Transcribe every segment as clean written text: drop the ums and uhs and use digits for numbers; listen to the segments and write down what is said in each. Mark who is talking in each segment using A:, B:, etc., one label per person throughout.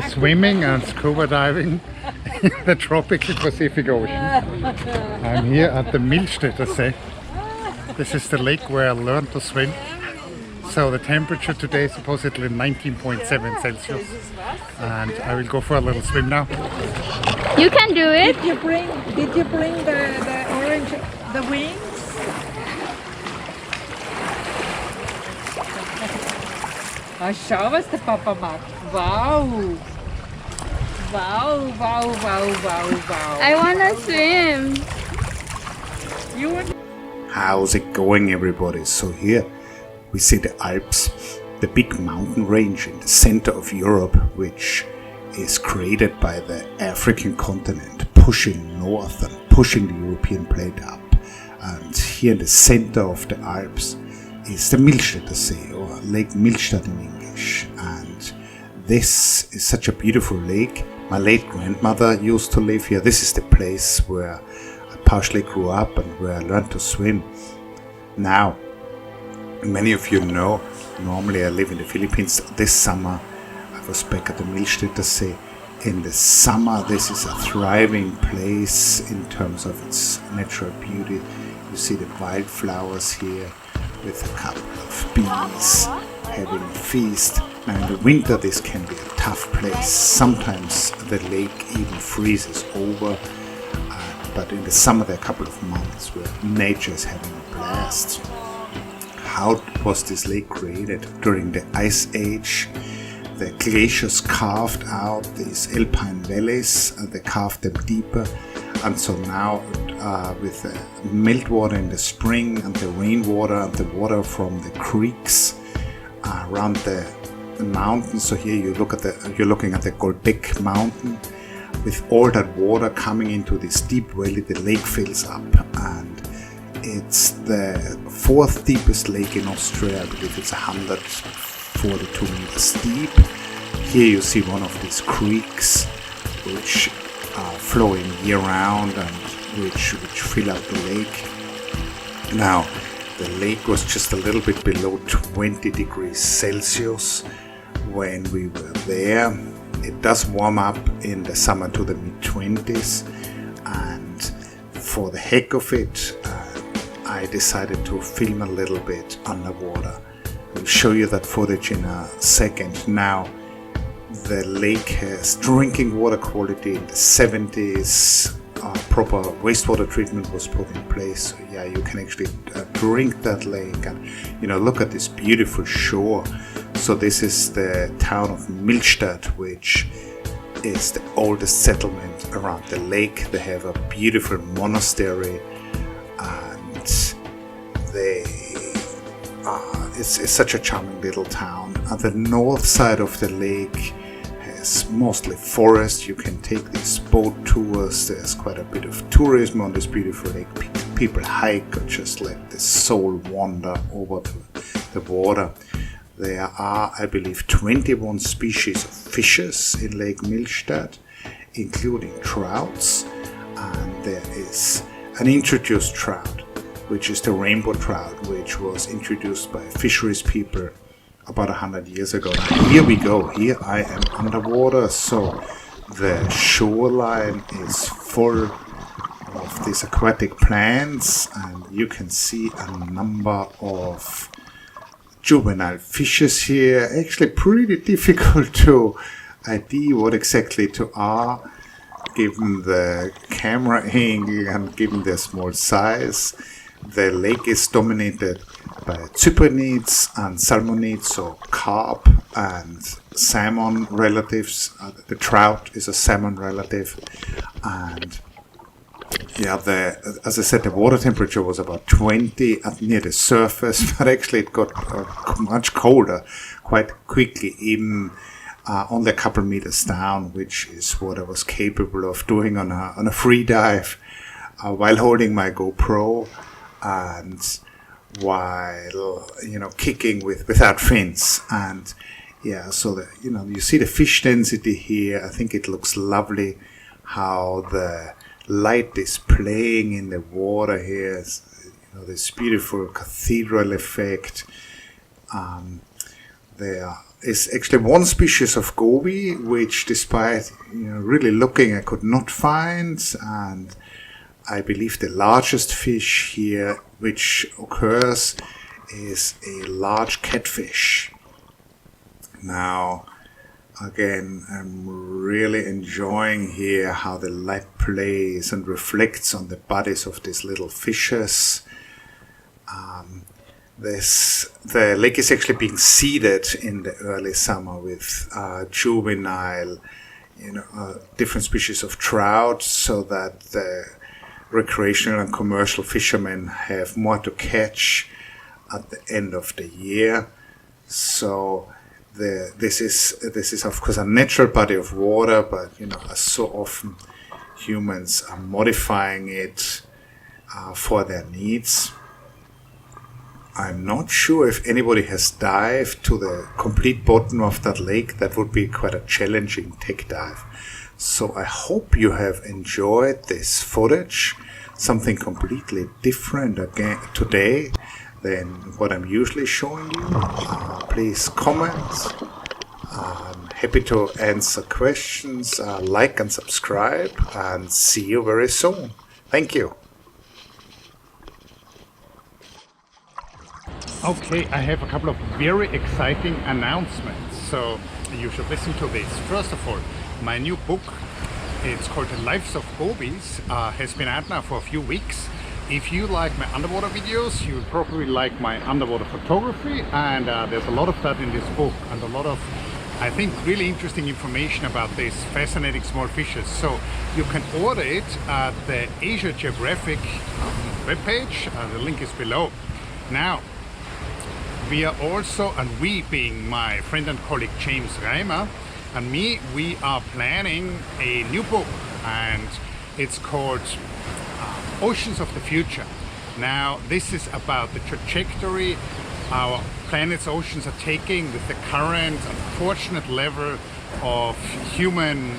A: swimming and scuba diving in the tropical Pacific Ocean. I'm here at the Millstätter See. This is the lake where I learned to swim. So the temperature today is supposedly 19.7 Celsius, and I will go for a little swim now.
B: You can do it.
C: Did you bring the orange, the wings? Schau, was der Papa macht. Wow. Wow, wow, wow, wow, wow.
B: I wanna swim.
D: How's it going, everybody? So here we see the Alps, the big mountain range in the center of Europe, which is created by the African continent, pushing north and pushing the European plate up. And here in the center of the Alps is the Millstätter See, or Lake Millstatt in English. And this is such a beautiful lake. My late grandmother used to live here. This is the place where I partially grew up and where I learned to swim. Now, many of you know, normally I live in the Philippines. This summer I was back at the Millstätter See. In the summer, this is a thriving place in terms of its natural beauty. You see the wildflowers here with a couple of bees having a feast. Now in the winter this can be a tough place. Sometimes the lake even freezes over, but in the summer there are a couple of months where nature is having a blast. How was this lake created? During the Ice Age, the glaciers carved out these alpine valleys, and they carved them deeper, and so now with the meltwater in the spring and the rainwater and the water from the creeks around the mountains. So here you're looking at the Golbek mountain. With all that water coming into this deep valley, the lake fills up, and it's the fourth deepest lake in Austria. I believe it's 142 meters deep. Here you see one of these creeks which are flowing year round and which fill out the lake. Now, the lake was just a little bit below 20 degrees Celsius when we were there. It does warm up in the summer to the mid-20s, and for the heck of it, I decided to film a little bit underwater. I'll show you that footage in a second. Now, the lake has drinking water quality in the 70s. Proper wastewater treatment was put in place. So yeah, you can actually drink that lake, and look at this beautiful shore. So this is the town of Millstatt, which is the oldest settlement around the lake. They have a beautiful monastery, and it's such a charming little town. On the north side of the lake has mostly forest. You can take these boat tours. There's quite a bit of tourism on this beautiful lake. People hike or just let the soul wander over to the water. There are, I believe, 21 species of fishes in Lake Millstatt, including trouts, and there is an introduced trout, which is the rainbow trout, which was introduced by fisheries people about 100 years ago. Now, here we go. Here I am underwater, so the shoreline is full of these aquatic plants, and you can see a number of juvenile fishes here. Actually pretty difficult to ID what exactly to are, given the camera angle and given their small size. The lake is dominated by cyprinids and salmonids, so carp and salmon relatives. The trout is a salmon relative, and yeah, as I said, the water temperature was about 20 near the surface, but actually it got much colder quite quickly, even only a couple meters down, which is what I was capable of doing on a free dive while holding my GoPro and while kicking without fins. And yeah, so you see the fish density here. I think it looks lovely how the light is playing in the water here. This beautiful cathedral effect. There is actually one species of goby, which despite really looking I could not find, and I believe the largest fish here which occurs is a large catfish. Now again, I'm really enjoying here how the light plays and reflects on the bodies of these little fishes. The lake is actually being seeded in the early summer with juvenile, different species of trout, so that the recreational and commercial fishermen have more to catch at the end of the year. So this is of course a natural body of water, but as so often humans are modifying it for their needs. I'm not sure if anybody has dived to the complete bottom of that lake. That would be quite a challenging tech dive. So I hope you have enjoyed this footage, something completely different again today than what I'm usually showing you. Please comment. I'm happy to answer questions. Like and subscribe, and see you very soon. Thank you.
A: Okay, I have a couple of very exciting announcements, so you should listen to this. First of all, my new book, it's called The Lives of Gobies, has been out now for a few weeks. If you like my underwater videos, you'll probably like my underwater photography, and there's a lot of that in this book, and a lot of, I think, really interesting information about these fascinating small fishes. So you can order it at the Asia Geographic webpage. The link is below. Now, we are also, and we being my friend and colleague James Reimer and me, we are planning a new book, and it's called Oceans of the Future. Now, this is about the trajectory our planet's oceans are taking with the current unfortunate level of human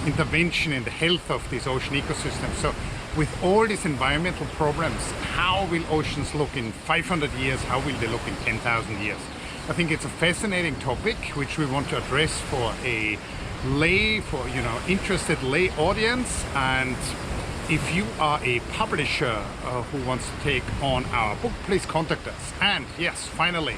A: intervention in the health of these ocean ecosystems. So with all these environmental problems, how will oceans look in 500 years? How will they look in 10,000 years? I think it's a fascinating topic which we want to address for a interested lay audience. And if you are a publisher who wants to take on our book, please contact us. And yes, finally,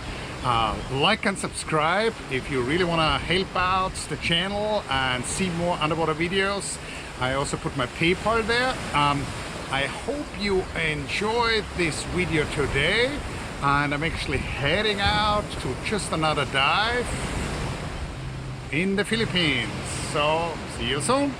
A: like and subscribe if you really want to help out the channel and see more underwater videos. I also put my PayPal there. I hope you enjoyed this video today, and I'm actually heading out to just another dive in the Philippines. So see you soon.